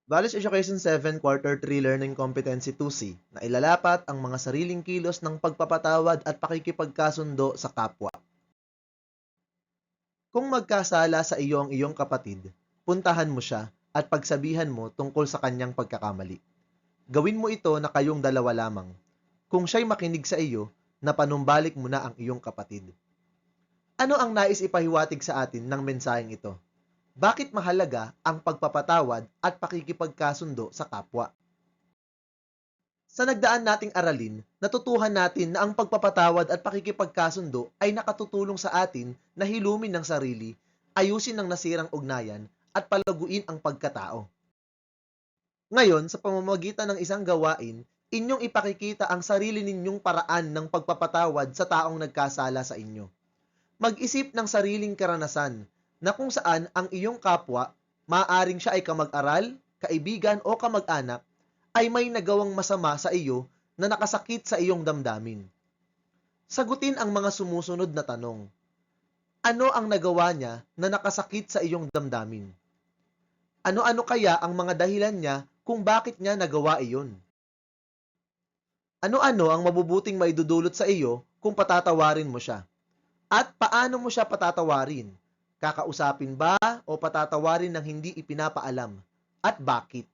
Values Education 7 Quarter 3 Learning Competency 2C na ilalapat ang mga sariling kilos ng pagpapatawad at pakikipagkasundo sa kapwa. Kung magkasala sa iyo ang iyong kapatid, puntahan mo siya at pagsabihan mo tungkol sa kanyang pagkakamali. Gawin mo ito na kayong dalawa lamang. Kung siya'y makinig sa iyo, napanumbalik mo na ang iyong kapatid. Ano ang nais ipahiwatig sa atin ng mensaheng ito? Bakit mahalaga ang pagpapatawad at pakikipagkasundo sa kapwa? Sa nagdaan nating aralin, natutuhan natin na ang pagpapatawad at pakikipagkasundo ay nakatutulong sa atin na hilumin ng sarili, ayusin ang nasirang ugnayan, at palaguin ang pagkatao. Ngayon, sa pamamagitan ng isang gawain, inyong ipakikita ang sarili ninyong paraan ng pagpapatawad sa taong nagkasala sa inyo. Mag-isip ng sariling karanasan na kung saan ang iyong kapwa, maaaring siya ay kamag-aral, kaibigan o kamag-anak, ay may nagawang masama sa iyo na nakasakit sa iyong damdamin. Sagutin ang mga sumusunod na tanong. Ano ang nagawa niya na nakasakit sa iyong damdamin? Ano-ano kaya ang mga dahilan niya kung bakit niya nagawa iyon? Ano-ano ang mabubuting maidudulot sa iyo kung patatawarin mo siya? At paano mo siya patatawarin? Kakausapin ba o patatawarin ng hindi ipinapaalam? At bakit?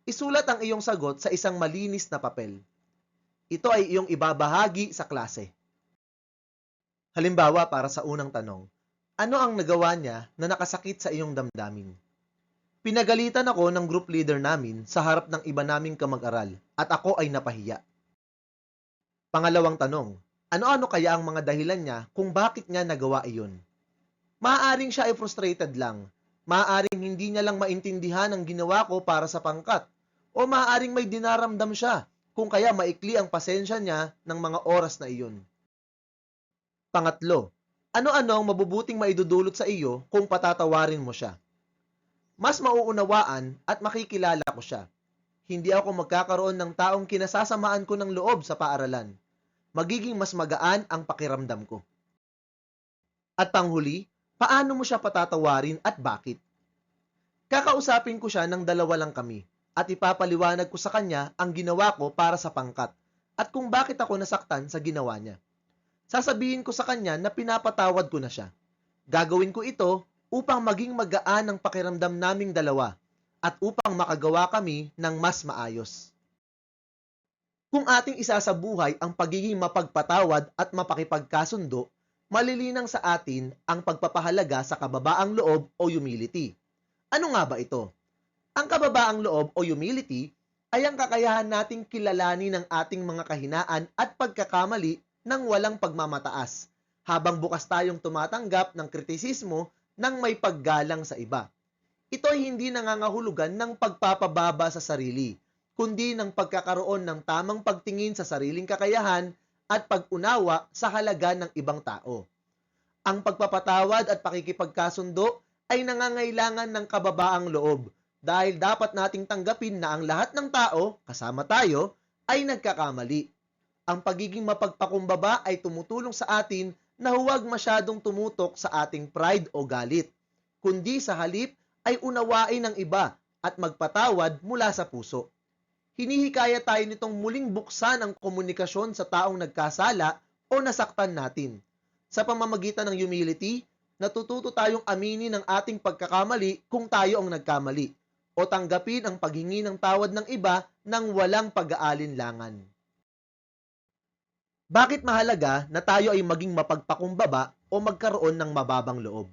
Isulat ang iyong sagot sa isang malinis na papel. Ito ay iyong ibabahagi sa klase. Halimbawa para sa unang tanong, ano ang nagawa niya na nakasakit sa iyong damdamin? Pinagalitan ako ng group leader namin sa harap ng iba naming kamag-aral at ako ay napahiya. Pangalawang tanong, ano-ano kaya ang mga dahilan niya kung bakit niya nagawa iyon? Maaaring siya ay frustrated lang. Maaaring hindi niya lang maintindihan ang ginawa ko para sa pangkat. O maaaring may dinaramdam siya kung kaya maikli ang pasensya niya ng mga oras na iyon. Pangatlo, ano-ano ang mabubuting maidudulot sa iyo kung patatawarin mo siya? Mas mauunawaan at makikilala ko siya. Hindi ako magkakaroon ng taong kinasasamaan ko ng loob sa paaralan. Magiging mas magaan ang pakiramdam ko. At panghuli, paano mo siya patatawarin at bakit? Kakausapin ko siya ng dalawa lang kami at ipapaliwanag ko sa kanya ang ginawa ko para sa pangkat at kung bakit ako nasaktan sa ginawa niya. Sasabihin ko sa kanya na pinapatawad ko na siya. Gagawin ko ito upang maging magaan ang pakiramdam naming dalawa at upang makagawa kami ng mas maayos. Kung ating isasabuhay ang pagiging mapagpatawad at mapakipagkasundo, malilinang sa atin ang pagpapahalaga sa kababaang loob o humility. Ano nga ba ito? Ang kababaang loob o humility ay ang kakayahan nating kilalanin ang ating mga kahinaan at pagkakamali ng walang pagmamataas, habang bukas tayong tumatanggap ng kritisismo ng may paggalang sa iba. Ito ay hindi nangangahulugan ng pagpapababa sa sarili, kundi ng pagkakaroon ng tamang pagtingin sa sariling kakayahan at pag-unawa sa halaga ng ibang tao. Ang pagpapatawad at pakikipagkasundo ay nangangailangan ng kababaang loob dahil dapat nating tanggapin na ang lahat ng tao, kasama tayo, ay nagkakamali. Ang pagiging mapagpakumbaba ay tumutulong sa atin na huwag masyadong tumutok sa ating pride o galit, kundi sa halip ay unawain ng iba at magpatawad mula sa puso. Hinihikaya tayo nitong muling buksan ang komunikasyon sa taong nagkasala o nasaktan natin. Sa pamamagitan ng humility, natututo tayong aminin ang ating pagkakamali kung tayo ang nagkamali o tanggapin ang paghingi ng tawad ng iba nang walang pag-aalinlangan. Bakit mahalaga na tayo ay maging mapagpakumbaba o magkaroon ng mababang loob?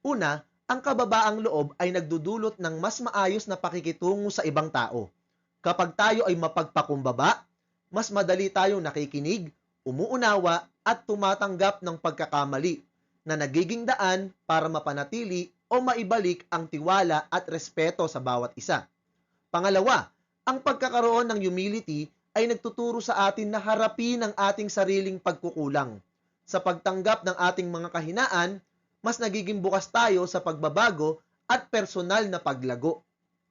Una, ang kababaang loob ay nagdudulot ng mas maayos na pakikitungo sa ibang tao. Kapag tayo ay mapagpakumbaba, mas madali tayong nakikinig, umuunawa at tumatanggap ng pagkakamali na nagiging daan para mapanatili o maibalik ang tiwala at respeto sa bawat isa. Pangalawa, ang pagkakaroon ng humility ay nagtuturo sa atin na harapin ang ating sariling pagkukulang. Sa pagtanggap ng ating mga kahinaan, mas nagiging bukas tayo sa pagbabago at personal na paglago.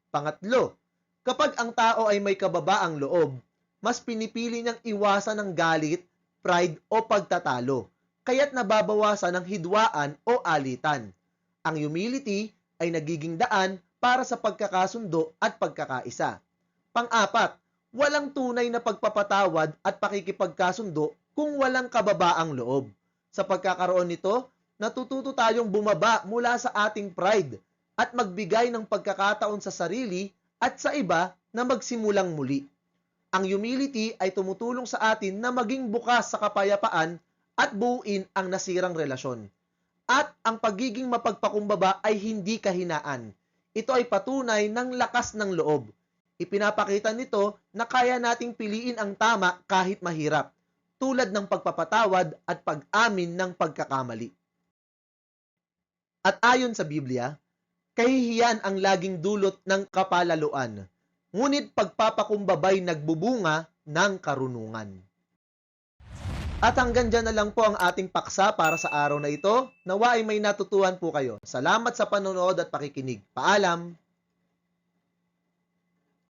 Pangatlo, kapag ang tao ay may kababaang loob, mas pinipili niyang iwasan ng galit, pride o pagtatalo, kaya't nababawasan ng hidwaan o alitan. Ang humility ay nagiging daan para sa pagkakasundo at pagkakaisa. Pang-apat, walang tunay na pagpapatawad at pakikipagkasundo kung walang kababaang loob. Sa pagkakaroon nito, natututo tayong bumaba mula sa ating pride at magbigay ng pagkakataon sa sarili at sa iba na magsimulang muli. Ang humility ay tumutulong sa atin na maging bukas sa kapayapaan at buuin ang nasirang relasyon. At ang pagiging mapagpakumbaba ay hindi kahinaan. Ito ay patunay ng lakas ng loob. Ipinapakita nito na kaya nating piliin ang tama kahit mahirap, tulad ng pagpapatawad at pag-amin ng pagkakamali. At ayon sa Biblia, kahihiyan ang laging dulot ng kapalaluan, ngunit pagpapakumbabay nagbubunga ng karunungan. At hanggang dyan na lang po ang ating paksa para sa araw na ito. Nawa ay may natutuhan po kayo. Salamat sa panonood at pakikinig. Paalam!